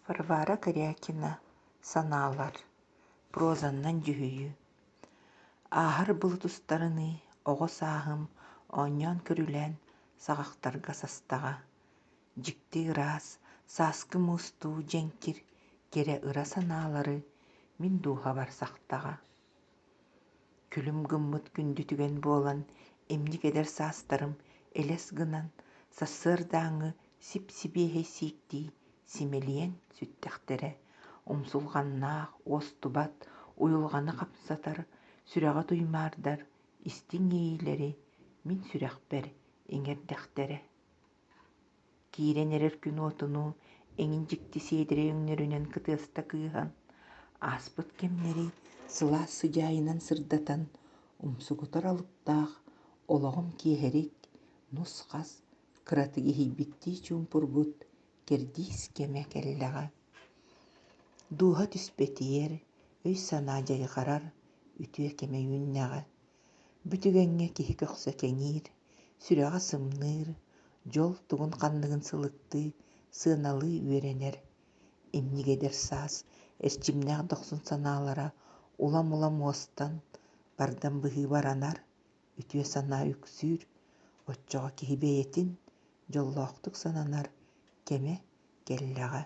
Варвара Корякина санаалар прозаннан жүһүйү. Аһар былытустарыны оҕо сааһым оонньоон көрүлээн саҕахтарга састаҕа. Дьикти ыраас сааскы муустуу дьэнкир кирэ ыра санаалары мин дууһа барсахтаҕа. Күлүм гыммыт күндү түгэн буолан эмник эдэр саастарым элэс гынан сассыар дааҥҥы сип-сибиэһэй сииктии симэлийэн сүттэхтэрэ, умсулҕаннаах, уостубат, уйулҕаны хапсатар, сүрэҕэ туймаардар, истиҥ ийиилэри мин сүрэхпэр иҥэрдэхтэрэ. Киирэн эрэр күн уотунуу эҥин дьикти сиэдирэ өҥнөрүнэн кытыаста кыыһан, ааспыт кэмнэри сылаас сыдьаайынан сырдатан, умсугутар алыптаах олоҕум киэһэрик, нус хас кыратыгы иһийбиттии чуумпурбут кэрдиис кэмэ кэллэҕэ. Дууһа түспэтиэр, өй санаа дьайҕарар, үтүө кэмэ үүннэҕэ. Бүтүгэҥҥэ киһи көхсө кэҥиир, сүрэҕэ сымныыр, дьол тугун ханныгын сылыктыы, сыаналыы үөрэнэр. Имник эдэр саас эрчимнээх дохсун санаалара улам-улам уостан, бардан быһыы баранар, үтүө санаа үксүүр, оччоҕо киһи бэйэтин, дьоллоохтук сананар кэмэ кэллэҕэ.